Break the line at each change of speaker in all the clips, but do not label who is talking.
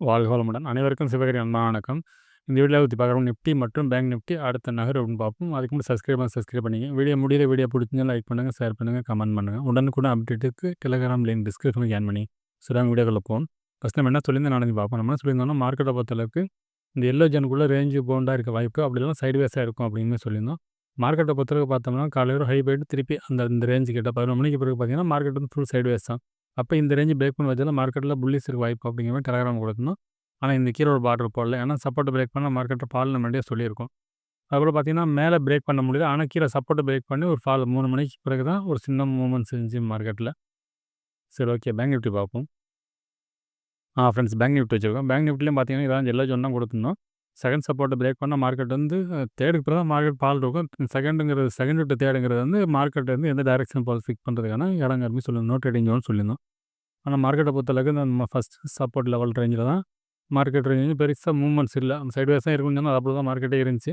வாழ்க வளமுடன். அனைவருக்கும் சிவகரி அன்பான வணக்கம். இந்த வீடியோல பத்தி பார்க்குறோம் நிஃப்டி மற்றும் பேங்க் நிஃப்டி அடுத்த நகர் அப்படின்னு பார்ப்போம். அதுக்கு முன்னாடி சப்ஸ்கிரைப் பண்ணிங்க. வீடியோ பிடிச்சிருந்தா லைக் பண்ணுங்க, ஷேர் பண்ணுங்க, கமெண்ட் பண்ணுங்க. உடனுக்குடன் அப்டேட்டுக்கு டெலிகிராம் லிங்க் டிஸ்கிரிப்ஷனில் ஜாயின் பண்ணி சிறாங்க வீடியோக்குள்ள போகும். ஃபஸ்ட் நம்ம என்ன சொல்லியிருந்தோம் நாளைக்கு பார்ப்போம். நம்ம என்ன சொல்லியிருந்தோம்னா மார்க்கெட்டை பொறுத்தளவுக்கு இந்த எல்லோ ஜோனுக்குள்ளே ரேஞ்சு பவுண்டாக இருக்க வாய்ப்பு அப்படி இல்லைனா சைட்வேஸாக இருக்கும் அப்படின்னு சொல்லியிருந்தோம். மார்க்கெட்டை பொறுத்தளவுக்கு பார்த்தோம்னா காலையில் ஹை போயிட்டு திருப்பி இந்த ரேஞ்சு கிட்ட 11 மணிக்கு பிறகு பார்த்தீங்கன்னா மார்க்கெட் வந்து ஃபுல் சைட்வேஸ் தான். அப்போ இந்த ரேஞ்சு பிரேக் பண்ணி வச்சாலும் மார்க்கெட்டில் புல்லிஸ் இருக்க வாய்ப்பு அப்படிங்கிற மாதிரி டெலிகிராம் கொடுத்துருந்தோம். ஆனால் இந்த கீழே ஒரு பார்டர் போடல. ஏன்னா சப்போர்ட்டை பிரேக் பண்ணால் மார்க்கெட்டை ஃபால்னு முன்னாடியே சொல்லியிருக்கோம். அதுக்கப்புறம் பார்த்தீங்கன்னா மேலே பிரேக் பண்ண முடியல. ஆனால் கீழே சப்போர்ட்டை பிரேக் பண்ணி ஒரு ஃபால் 3 மணிக்கு பிறகு தான் ஒரு சின்ன மூவ்மெண்ட் செஞ்சு மார்க்கெட்டில். சரி, ஓகே. பேங்க் நிஃப்டி பார்ப்போம். ஃப்ரெண்ட்ஸ், பேங்க் நிஃப்டி வச்சுருக்கோம். பேங்க் நிஃப்டிலையும் பார்த்தீங்கன்னா இதான் எல்லோ ஜோன் தான் கொடுத்துருந்தோம். செகண்ட் சப்போர்ட்டை பிரேக் பண்ணால் மார்க்கெட் வந்து தேர்டுக்கு பிறகு தான் மார்க்கெட் ஃபால் இருக்கும். செகண்ட் டு தேர்டுங்கிறது வந்து மார்க்கெட் வந்து எந்த டைரக்ஷன் போல் ஃபிக்ஸ் பண்ணுறதுக்கான இடங்கிறமே சொல்லியிருந்தோம். நோ ட்ரேடிங் ஜோன் சொல்லியிருந்தோம். ஆனால் மார்க்கெட்டை பொறுத்தளவுக்கு நம்ம ஃபஸ்ட் சப்போர்ட் லெவல் ரேஞ்சில் தான் மார்க்கெட் ரேஞ்சு பெருசாக மூவ்மெண்ட்ஸ் இல்லை. சைட்வேஸ் தான் இருக்குன்னு சொன்னால் அப்படி தான் மார்க்கெட்டே இருந்துச்சு.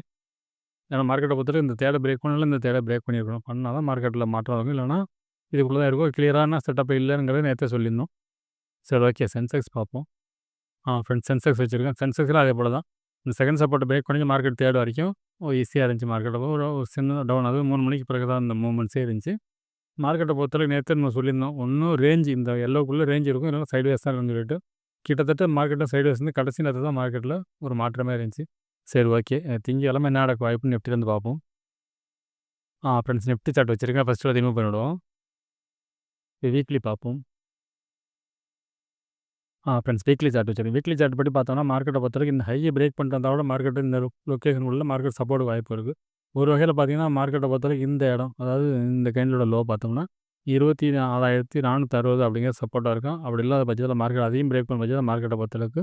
ஏன்னா மார்க்கெட்டை பொறுத்தவரைக்கும் இந்த தேடை பிரேக் பண்ணல, இந்த தேடை பிரேக் பண்ணியிருக்கணும். பண்ணால் தான் மார்க்கெட்டில் மாற்றம் இருக்கும். இல்லைனா இதுக்குள்ளே தான் இருக்கும். கிளியரான செட்டப் இல்லைங்கிறத நேற்றே சொல்லியிருந்தோம். சரி, ஓகே. சென்செக்ஸ் பார்ப்போம். ஃப்ரெண்ட்ஸ், சென்செக்ஸ் வச்சுருக்கேன். சென்செக்ஸில் அதே போல் தான் இந்த செகண்ட் சப்போர்ட்டை பிரேக் பண்ணி மார்க்கெட் தேர்ட் வரைக்கும் ஈஸியாக இருந்துச்சு. மார்க்கெட்டை ஒரு சின்ன டவுன், அது 3 மணிக்கு பிறகு தான் இந்த மூவ்மெண்ட்ஸே இருந்துச்சு. மார்க்கெட்டை பொறுத்தளவுக்கு நேற்று நம்ம சொல்லியிருந்தோம். ஒன்றும் ரேஞ்ச் இந்த எல்லோக்குள்ளே ரேஞ்ச் இருக்கும், இல்லைனா சைட்வேஸ் தான் இருக்குன்னு சொல்லிட்டு கிட்டத்தட்ட மார்க்கெட்டில் சைட்வேஸ் வந்து கடைசி நேரத்தில் தான் மார்க்கெட்டில் ஒரு மாற்றமே இருந்துச்சு. சரி, ஓகே. திங்கக்கிழமை என்ன நடக்க வாய்ப்புன்னு நிஃப்டிலேருந்து பார்ப்போம். ஃப்ரெண்ட்ஸ், நிஃப்டி சார்ட் வச்சுருக்கேன். ஃபஸ்ட்டு ரிமூவ் பண்ணிவிடுவோம். வீக்லி பார்ப்போம். ஃப்ரெண்ட்ஸ், வீக்லி சார்ட் வச்சுருக்கேன். வீக்லி சார்ட் படி பார்த்தோம்னா மார்க்கெட்டை பொறுத்தவரைக்கும் இந்த ஹையை பிரேக் பண்ணிட்டு வந்தால் கூட மார்க்கெட் இந்த லொக்கேஷனுக்குள்ள மார்க்கெட் சப்போர்ட் வாய்ப்பு இருக்குது. ஒரு வகையில் பார்த்தீங்கன்னா மார்க்கெட்டை பொறுத்தவரைக்கும் இந்த இடம், அதாவது இந்த கேண்டிலோட லோ பார்த்தோம்னா 24,460 அப்படிங்கிற சப்போர்ட்டாக இருக்கும். அப்படி இல்லாத பட்சத்தில் மார்க்கெட் அதையும் பிரேக் பண்ண பட்சத்தில் மார்க்கெட்டை பொறுத்தளவுக்கு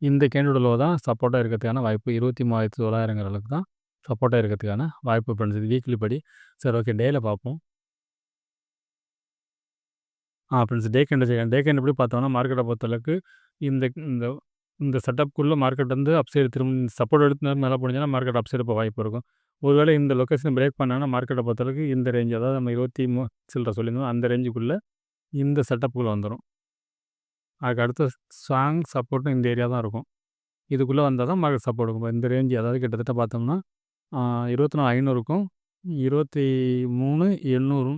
இந்த கேண்டோட லோ தான் சப்போர்ட்டாக இருக்கிறதுக்கான வாய்ப்பு. 23,900 அளவுக்கு தான் சப்போர்ட்டாக இருக்கிறதுக்கான வாய்ப்பு பண்ணுது வீக்லி படி. சரி, ஓகே. டேயில் பார்ப்போம். ஃப்ரெண்ட்ஸ், டே கேண்ட் எப்படி பார்த்தோம்னா மார்க்கெட்டை பொறுத்தளவுக்கு இந்த இந்த இந்த செட்டப்புக்குள்ளே மார்க்கெட் வந்து அப்சைடு திரும்ப சப்போர்ட் எடுத்து மேலே போனிங்கன்னா மார்க்கெட் அப்சைடு போக வாய்ப்பு இருக்கும். ஒருவேளை இந்த லொக்கேஷன் பிரேக் பண்ணாங்கன்னா மார்க்கெட்டை பொறுத்தளவுக்கு இந்த ரேஞ்ச், அதாவது நம்ம 23 சில்லரை சொல்லியிருந்தோம், அந்த ரேஞ்சுக்குள்ளே இந்த செட்டப்புக்குள்ளே வந்துடும். அதுக்கு அடுத்த ஸ்ட்ராங் சப்போர்ட்டும் இந்த ஏரியா தான் இருக்கும். இதுக்குள்ளே வந்தால் தான் மார்க்கெட் சப்போர்ட் இருக்கும். இந்த ரேஞ்சு, அதாவது கிட்டத்தட்ட பார்த்தோம்னா 24,500க்கும் 23,700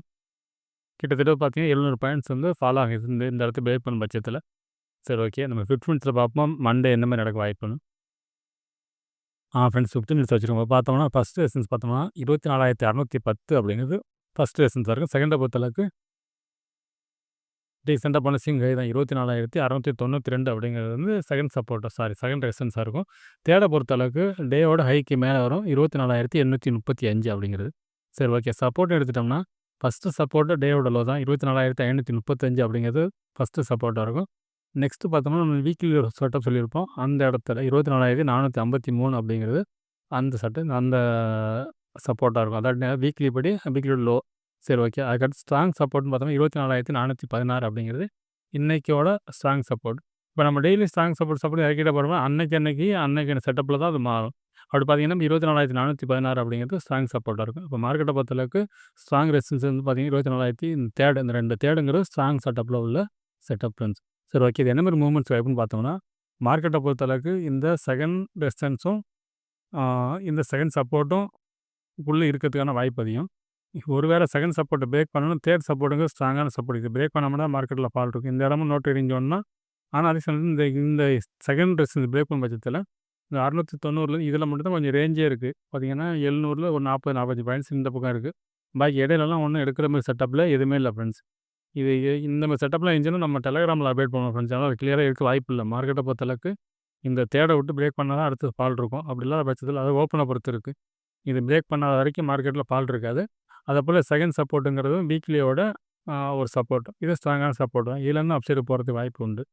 கிட்டத்தட்ட பார்த்தீங்கன்னா 700 பாயிண்ட்ஸ் வந்து ஃபாலோ ஆகுது இந்த இடத்த பிரேக் பண்ணும் பட்சத்தில். சரி, ஓகே. நம்ம 15 மினிட்ஸில் பார்ப்போம் மண்டே என்ன மாதிரி நடக்க வாய்ப்புன்னு. ஃப்ரெண்ட்ஸ், 15 மினிட்ஸ் வச்சுருக்கோம். பார்த்தோம்னா ஃபஸ்ட் ரெசன்ஸ் பார்த்தோம்னா 24,610 அப்படிங்கிறது ஃபஸ்ட் ரெசன்ஸாக இருக்கும். செகண்டை பொறுத்தளவுக்கு ரீசெண்டாக போன ஹை தான் 24,692 அப்படிங்கிறது வந்து செகண்ட் ரெசன்ஸாக இருக்கும். தேர்டை பொறுத்தளவுக்கு டேவோட ஹைக்கு மேலே வரும் 24,835 அப்படிங்கிறது. சரி, ஓகே. சப்போர்ட் எடுத்துட்டோம்னா ஃபஸ்ட்டு சப்போர்ட்டு டேவோட லோ தான் 24,535 அப்படிங்கிறது ஃபஸ்ட்டு சப்போர்ட்டாக இருக்கும். நெக்ஸ்ட்டு பார்த்தோம்னா நம்ம வீக்லி செட்டப் சொல்லியிருப்போம். அந்த இடத்துல 24,453 அப்படிங்கிறது அந்த சப்போர்ட்டாக இருக்கும். அதாவது வீக்லியோட லோ. சரி, ஓகே. அதுக்கடுத்து ஸ்ட்ராங் சப்போர்ட்னு பார்த்தோம்னா 24,416 அப்படிங்கிறது இன்றைக்கியோட ஸ்ட்ராங் சப்போர்ட். இப்போ நம்ம டெய்லி ஸ்ட்ராங் சப்போர்ட் இறக்கிட்ட போகிறோம்னா அன்னைக்கான செட்டப்பில் தான் அது மாறும். அப்படி பார்த்தீங்கன்னா 24,416 அப்படிங்கிறது ஸ்ட்ராங் சப்போர்ட்டாக இருக்கும். இப்போ மார்க்கெட்டை பொறுத்தளவுக்கு ஸ்ட்ராங் ரெசிஸ்டன்ஸ் வந்து பார்த்தீங்கன்னா 24,000 இந்த 2 தேர்டுங்கிறது ஸ்ட்ராங் செட்டப்பில் உள்ள செட்டப் ஃப்ரெண்ட்ஸ். சரி, ஓகே. இது என்ன மாதிரி மூவ்மெண்ட்ஸ் வாய்ப்புன்னு பார்த்தோம்னா மார்க்கெட்டை பொறுத்தளவுக்கு இந்த செகண்ட் ரெசிஸ்டன்ஸும் இந்த செகண்ட் சப்போர்ட்டும் உள்ளே இருக்கிறதுக்கான வாய்ப்பு அதிகம். ஒருவேளை செகண்ட் சப்போர்ட்டை பிரேக் பண்ணணும், தேர்ட் சப்போர்ட்டுங்கிறது ஸ்ட்ராங்கான சப்போர்ட். இது பிரேக் பண்ணாமல் தான் மார்க்கெட்டில் ஃபால் இருக்கும். இந்த இடமும் நோ ட்ரேடிங் ஜோன்னா. ஆனால் அதே சமயம் இந்த செகண்ட் ரெசிஸ்டன்ஸ் பிரேக் பண்ணும் பட்சத்தில் இந்த 690 இதில் மட்டும் தான் கொஞ்சம் ரேஞ்சே இருக்குது. பார்த்தீங்கன்னா 700 ஒரு 45 பாயிண்ட்ஸ் இந்த பக்கம் இருக்குது. பாக்கி இடையிலலாம் ஒன்றும் எடுக்கிற மாதிரி செட்டப்பில் எதுவுமே இல்லை ஃப்ரெண்ட்ஸ். இந்த மாதிரி செட்டப்லாம் இருந்துச்சுன்னா நம்ம டெலிகிராமில் அப்டேட் பண்ணுவோம் ஃப்ரெண்ட்ஸ். அதனால் அது கிளியராக இருக்க வாய்ப்பு இல்லை. மார்க்கெட்டை பொறுத்தளவுக்கு இந்த தேடை விட்டு பிரேக் பண்ணால் தான் அடுத்து ஃபால் இருக்கும். அப்படி இல்லாத பட்சத்தில் அது ஓப்பனை பொறுத்து இருக்குது. இது பிரேக் பண்ணாத வரைக்கும் மார்க்கெட்டில் ஃபால் இருக்காது. அதேபோல் செகண்ட் சப்போர்ட்டுங்கிறது வீக்லியோட ஒரு சப்போர்ட். இது ஸ்ட்ராங்கான சப்போர்ட் தான். இதுலேருந்து அப்சைடு போகிறதுக்கு வாய்ப்பு உண்டு.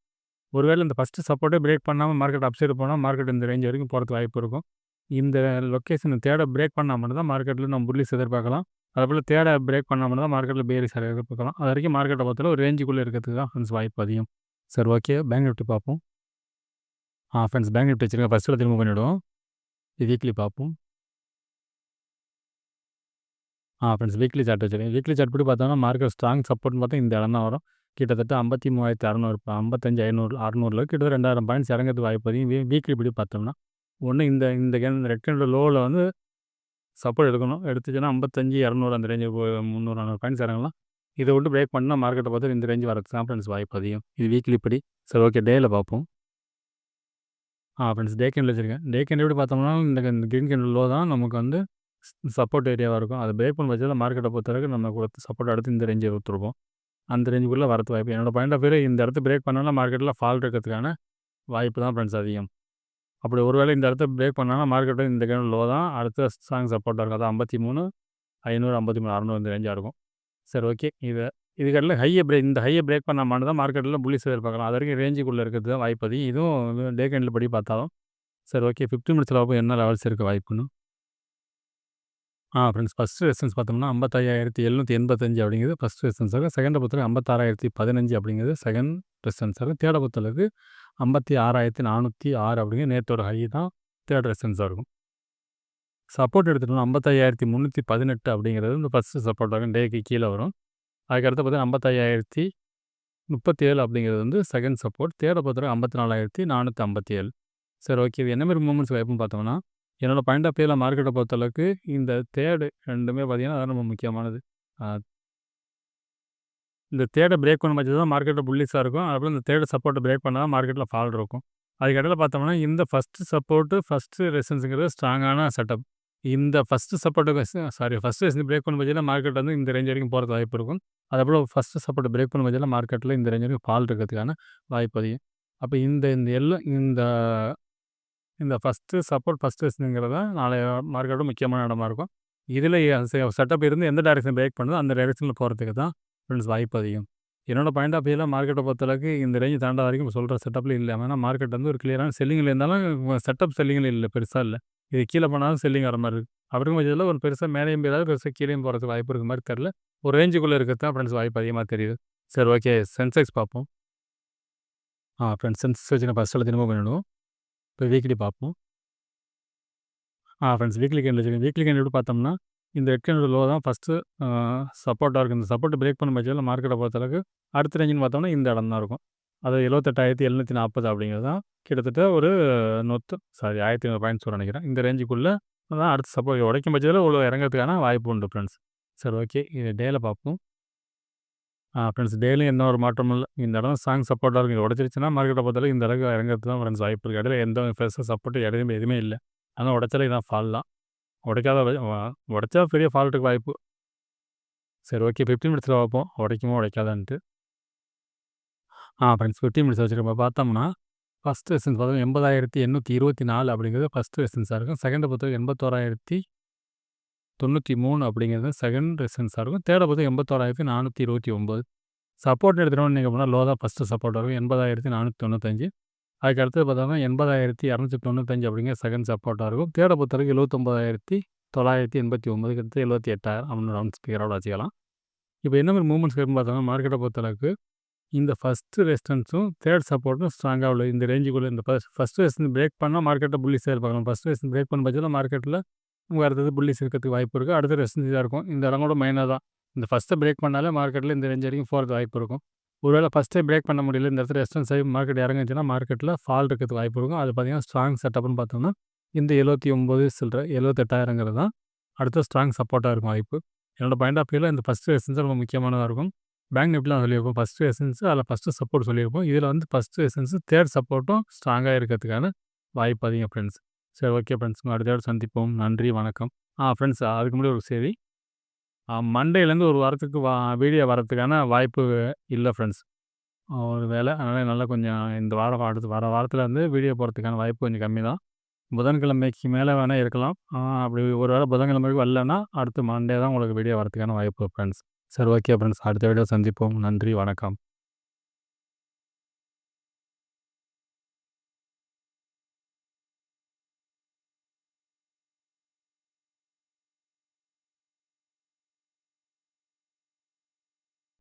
ஒருவேளை இந்த ஃபஸ்ட்டு சப்போர்ட்டே பிரேக் பண்ணாமல் மார்க்கெட் அப்சைடு போனால் மார்க்கெட் இந்த ரேஞ்ச் வரைக்கும் போகிறதுக்கு வாய்ப்பு இருக்கும். இந்த லொக்கேஷன் தேடை பிரேக் பண்ணால் மட்டும் தான் மார்க்கெட்டில் நம்ம புல்லிஸ் எதிர்பார்க்கலாம். அதேபோல் தேடை பிரேக் பண்ணால் மட்டும் தான் மார்க்கெட்டில் பேரிஸ் எதிர்பார்க்கலாம். அது வரைக்கும் மார்க்கெட்டை பொறுத்தவரை ஒரு ரேஞ்சுக்குள்ளே இருக்கிறதுக்கு தான் ஃப்ரெண்ட்ஸ் வாய்ப்பு அதிகம். சரி, ஓகே. பேங்க் நிஃப்டி பார்ப்போம். ஃப்ரெண்ட்ஸ், பேங்க் நிஃப்டி வச்சுருக்கேன். ஃபஸ்ட்டில் திரும்ப பண்ணிவிடுவோம். வீக்லி பார்ப்போம். ஃப்ரெண்ட்ஸ், வீக்லி சார்ட் வச்சுருக்கேன். வீக்லி சார்ட் படி பார்த்தோம்னா மார்க்கெட் ஸ்ட்ராங் சப்போர்ட்னு பார்த்தா இந்த இடம் தான் வரும். கிட்டத்தட்ட 53,600 55,500 600 கிட்டத்தட்ட 2000 பாயிண்ட்ஸ் இறங்கிறதுக்கு வாய்ப்பு அதிகம். வீக்லி இப்படி பார்த்தோம்னா ஒன்று இந்த இந்த ரெட் கேண்டில் லோவில் வந்து சப்போர்ட் எடுக்கணும். எடுத்துச்சுன்னா 55,200 அந்த ரேஞ்சு 300 400 பாயிண்ட்ஸ் இறங்கலாம். இதை விட்டு பிரேக் பண்ணால் மார்க்கெட்டை பார்த்து இந்த ரேஞ்சு வரது கான்ஃபிடன்ஸ் வாய்ப்பு அதிகம். இது வீக்லி இப்படி. சரி, ஓகே, டேயில் பார்ப்போம். ஃப்ரெண்ட்ஸ், டே கேண்டில் வச்சுருக்கேன். டே கேண்டில் எப்படி பார்த்தோம்னா இந்த க்ரீன் கேண்டில் லோ தான் நமக்கு வந்து சப்போர்ட் ஏரியாவாக இருக்கும். அதை பிரேக் பண்ண பட்சத்தில் மார்க்கெட்டை பொறுத்தவரைக்கும் நம்ம கொடுத்து சப்போர்ட் அடுத்து இந்த ரேஞ்சை கொடுத்துருப்போம். அந்த ரேஞ்சுக்குள்ளே வரது வாய்ப்பு. என்னோட பாயிண்ட் ஆஃப் வியூ இந்த இடத்த பிரேக் பண்ணாலும் மார்க்கெட்டில் ஃபால் இருக்கிறதுக்கான வாய்ப்பு தான் ஃப்ரெண்ட்ஸ் அதிகம். அப்படி ஒருவேளை இந்த இடத்த பிரேக் பண்ணாலும் மார்க்கெட்டு இந்த கேண்டில் லோ தான் அடுத்த ஸ்ட்ராங் சப்போர்ட்டாக இருக்கும். அதான் 53,500 53,600 இந்த ரேஞ்சாக இருக்கும். சரி, ஓகே. இதுக்கடல இந்த ஹையை பிரேக் பண்ண மாதிரி தான் மார்க்கெட்டில் புல்லிஸ் எதிர்பார்க்கலாம். அது வரைக்கும் ரேஞ்சுக்குள்ளே இருக்கிறது தான் வாய்ப்பு அதிகம். இதுவும் டே கேண்டில் படி பார்த்தாலும் சரி, ஓகே. 15 மினிட்ஸில் பார்ப்போம் என்ன லெவல்ஸ் இருக்க வாய்ப்புன்னு. ஃப்ரெண்ட்ஸ், ஃபஸ்ட்டு ரெசிஸ்டன்ஸ் பார்த்தோம்னா 55,785 அப்படிங்கிறது ஃபஸ்ட் ரெசிஸ்டன்ஸ் ஆகும். செகண்டை பொறுத்தவரைக்கும் 56,015 அப்படிங்கிறது செகண்ட் ரெசிஸ்டன்ஸ் ஆகும். தேர்டை பொறுத்தளவுக்கு 56,406 அப்படிங்கிறது நேற்றோட ஹை தான் தேர்ட் ரெசிஸ்டன்ஸாக இருக்கும். சப்போர்ட் எடுத்துட்டோம்னா 55,318 அப்படிங்கிறது இந்த ஃபஸ்ட்டு சப்போர்ட் ஆகும். டேக்கு கீழே வரும். அதுக்கடுத்து பார்த்தீங்கன்னா 55,037 அப்படிங்கிறது வந்து செகண்ட் சப்போர்ட். தேர்டை பொறுத்தவரைக்கும் 54,457. சரி, ஓகே. இது என்ன மாதிரி மூமெண்ட்ஸ் வாய்ப்புன்னு பார்த்தோம்னா என்னோட பாயிண்ட் ஆஃப் வியூவில் மார்க்கெட்டை பொறுத்தளவுக்கு இந்த தேர்டு ரெண்டுமே பார்த்தீங்கன்னா அதான் ரொம்ப முக்கியமானது. இந்த தேர்டை பிரேக் பண்ண பட்சத்தில் தான் மார்க்கெட்டில் புல்லிஸாக இருக்கும். அதுக்கப்புறம் இந்த தேர்டு சப்போர்ட்டை பிரேக் பண்ணால் தான் மார்க்கெட்டில் ஃபால் இருக்கும். அதுக்கடையில் பார்த்தோம்னா இந்த ஃபஸ்ட்டு சப்போர்ட்டு ஃபஸ்ட்டு ரெசிஸ்டன்ஸுங்கிறது ஸ்ட்ராங்கான செட்டப். இந்த ஃபஸ்ட்டு சப்போர்ட்டுக்கு ஃபஸ்ட்டு ரெசிஸ்டன்ஸ் பிரேக் பண்ண பட்சத்தில் மார்க்கெட் வந்து இந்த ரேஞ்ச் வரைக்கும் போகிறது வாய்ப்பு இருக்கும். அதுக்கப்புறம் ஃபஸ்ட்டு சப்போர்ட்டை பிரேக் பண்ண பட்சத்தில் மார்க்கெட்டில் இந்த ரேஞ்ச் வரைக்கும் ஃபால் இருக்கிறதுக்கான வாய்ப்பு அதிகம். அப்போ இந்த ஃபஸ்ட்டு சப்போர்ட் ஃபஸ்ட் ரெசிஸ்டன்ஸுங்கிறது தான் நாளைய மார்க்கெட்டும் முக்கியமான இடமா இருக்கும். இதில் செட்டப் இருந்து எந்த டைரெக்ஷன் பிரேக் பண்ணுதோ அந்த டைரெக்ஷனில் போகிறதுக்கு தான் ஃப்ரெண்ட்ஸ் வாய்ப்பு அதிகம். என்னோட பாயிண்ட் ஆஃப் வியூவில் மார்க்கெட்டை பொறுத்தளவுக்கு இந்த ரேஞ்சு தாண்டா வரைக்கும் சொல்கிற செட்டப்பில் இல்லை. ஏன்னா மார்க்கெட் வந்து ஒரு கிளியரான செல்லிங்கில் இருந்தாலும் செட்டப் செல்லிங்கில் இல்லை, பெருசாக இல்லை. இது கீழே போனாலும் செல்லிங் வர மாதிரி இருக்குது. அப்படிங்கும் பட்சத்தில் ஒரு பெருசாக மேலேயும் போயிடாது, பெருசாக கீழேயும் போகிறதுக்கு வாய்ப்பு இருக்கிற மாதிரி தெரில. ஒரு ரேஞ்சுக்குள்ளே இருக்கிறது தான் ஃப்ரெண்ட்ஸ் வாய்ப்பு அதிகமாக தெரியுது. சரி, ஓகே. சென்செக்ஸ் பார்ப்போம். ஃப்ரெண்ட்ஸ், சென்செக்ஸ் வச்சு நான் ஃபஸ்ட்டில் திரும்ப பண்ணிவிடுவோம். இப்போ வீக்லி பார்ப்போம். ஃப்ரெண்ட்ஸ், வீக்லி கேண்டில் வச்சுருக்கேன். வீக்லி கேண்டில் எப்படி பார்த்தோம்னா இந்த ரெட் கேண்டில் லோ தான் ஃபஸ்ட்டு சப்போர்ட்டாக இருக்குது. இந்த சப்போர்ட்டை பிரேக் பண்ண பட்சத்தில் மார்க்கெட்டை பொறுத்தளவுக்கு அடுத்த ரேஞ்சுன்னு பார்த்தோம்னா இந்த இடம் தான் இருக்கும். அது 78,740 அப்படிங்கிறது தான் கிட்டத்தட்ட ஒரு 1,500 பாயிண்ட்ஸ் வரும் நினைக்கிறேன். இந்த ரேஞ்சுக்குள்ளே தான் அடுத்த சப்போர்ட் உடைக்கும் பட்சத்தில் இவ்வளோ இறங்கிறதுக்கான வாய்ப்பு உண்டு ஃப்ரெண்ட்ஸ். சரி, ஓகே. இது டேயில் பார்ப்போம். ஃப்ரெண்ட்ஸ், டேலையும் எந்த ஒரு மாற்றமும் இல்லை. இந்த இடம் ஸ்ட்ராங் சப்போர்ட்டாக இருக்குது. இது உடச்சிருச்சுன்னா மார்க்கெட்டை பொறுத்தளவுக்கு இந்த அளவுக்கு இறங்கிறது தான் ஃப்ரெண்ட்ஸ் வாய்ப்பு இருக்குது. இடையில எந்த பெருசாக சப்போர்ட்டு எதுவுமே இல்லை. ஆனால் உடைச்சாலே இதான் ஃபால் தான். உடைச்சா பெரிய ஃபால்ட்டுக்கு வாய்ப்பு. சரி, ஓகே. 15 மினிட்ஸில் பார்ப்போம் உடைக்குமோ உடைக்காதான்ட்டு. ஃப்ரெண்ட்ஸ், 15 மினிட்ஸ் வச்சுருக்கோம். பார்த்தோம்னா ஃபஸ்ட் ரெசிஸ்டன்ஸ் பார்த்தோம்னா 80,824 அப்படிங்கிறது ஃபஸ்ட் ரெசிஸ்டன்ஸாக இருக்கும். செகண்டை பொறுத்தவரைக்கும் 81,093 அப்படிங்கிறது செகண்ட் ரெசிஸ்டன்ஸாக இருக்கும். தேர்டை பொறுத்தவரைக்கும் 81,429. சப்போர்ட் எடுத்துகிட்டோம்னு நீங்கள் போனால் லோ தான் ஃபஸ்ட்டு சப்போர்ட் இருக்கும். 80,495. அதுக்கு அடுத்தது பார்த்தோம்னா 80,295 அப்படிங்கிற செகண்ட் சப்போர்ட்டாக இருக்கும். தேர்டை பொறுத்தவரைக்கும் 79,989 கிட்ட 78,000 அப்படின்னு ரவுண்ட்ஸ் ஃபிகரோட வச்சுக்கலாம். இப்போ என்ன மாதிரி மூவ்மெண்ட்ஸ் இருக்குன்னு பார்த்தோம்னா மார்க்கெட்டை பொறுத்தளவுக்கு இந்த ஃபஸ்ட்டு ரெசிஸ்டன்ஸும் தேர்ட் சப்போர்ட்டும் ஸ்ட்ராங்காக உள்ள இந்த ரேஞ்சுக்குள்ளே இந்த ஃபஸ்ட்டு ரெசிஸ்டன்ஸ் பிரேக் பண்ணால் மார்க்கெட்டை புல்லிஸாக இருப்பாங்க. ஃபஸ்ட்டு ரெசிஸ்டன்ஸ் பிரேக் பண்ண பட்சத்தில் மார்க்கெட்டில் உங்களுக்கு அடுத்தது புல்லிஸ் இருக்கிறதுக்கு வாய்ப்பு இருக்குது. அடுத்த ரெசிஸ்டன்ஸ் இதாக இருக்கும். இந்த இடம் கூட மெயினாக தான். இந்த ஃபஸ்ட்டை பிரேக் பண்ணாலே மார்க்கெட்டில் இந்த ரேஞ்ச் வரைக்கும் போகிறது வாய்ப்பு இருக்கும். ஒருவேளை ஃபஸ்ட்டே பிரேக் பண்ண முடியல, இந்த இடத்துல ரெசிஸ்டன்ஸ் ஆகி மார்க்கெட் இறங்குச்சுன்னா மார்க்கெட்டில் ஃபால் இருக்கிறதுக்கு வாய்ப்பு இருக்கும். அது பார்த்தீங்கன்னா ஸ்ட்ராங் செட்டப்னு பார்த்தோம்னா இந்த 78,000 தான் அடுத்த ஸ்ட்ராங் சப்போர்ட்டாக இருக்கும் வாய்ப்பு. என்னோட பாயிண்ட் ஆஃப் வியூவில் இந்த ஃபஸ்ட்டு ரெசிஸ்டன்ஸ் ரொம்ப முக்கியமானதாக இருக்கும். பேங்க் நிஃப்டிலாம் சொல்லியிருப்போம் ஃபஸ்ட்டு ரெசிஸ்டன்ஸ், அதில் ஃபஸ்ட்டு சப்போர்ட் சொல்லியிருப்போம். இதில் வந்து ஃபஸ்ட்டு ரெசிஸ்டன்ஸ் தேர்ட் சப்போர்ட்டும் ஸ்ட்ராங்காக இருக்கிறதுக்கான வாய்ப்பு அதிகம் ஃப்ரெண்ட்ஸ். சரி, ஓகே ஃப்ரெண்ட்ஸ், அடுத்த சந்திப்போம். நன்றி, வணக்கம். ஃப்ரெண்ட்ஸ், அதுக்கு முன்னாடி ஒரு செய்தி. மண்டேலேருந்து ஒரு வாரத்துக்கு வீடியோ வரத்துக்கான வாய்ப்பு இல்லை ஃப்ரெண்ட்ஸ். ஒரு வேலை, அதனால் நல்லா கொஞ்சம் இந்த வாரம் அடுத்து வர வாரத்தில் வந்து வீடியோ போகிறதுக்கான வாய்ப்பு கொஞ்சம் கம்மி தான். புதன்கிழமைக்கு மேலே வேணால் இருக்கலாம். அப்படி ஒரு வேளை புதன்கிழமைக்கு வரலன்னா அடுத்து மண்டே தான் உங்களுக்கு வீடியோ வரதுக்கான வாய்ப்பு ஃப்ரெண்ட்ஸ். சரி, ஓகே ஃப்ரெண்ட்ஸ், அடுத்த வீடியோ சந்திப்போம். நன்றி, வணக்கம்.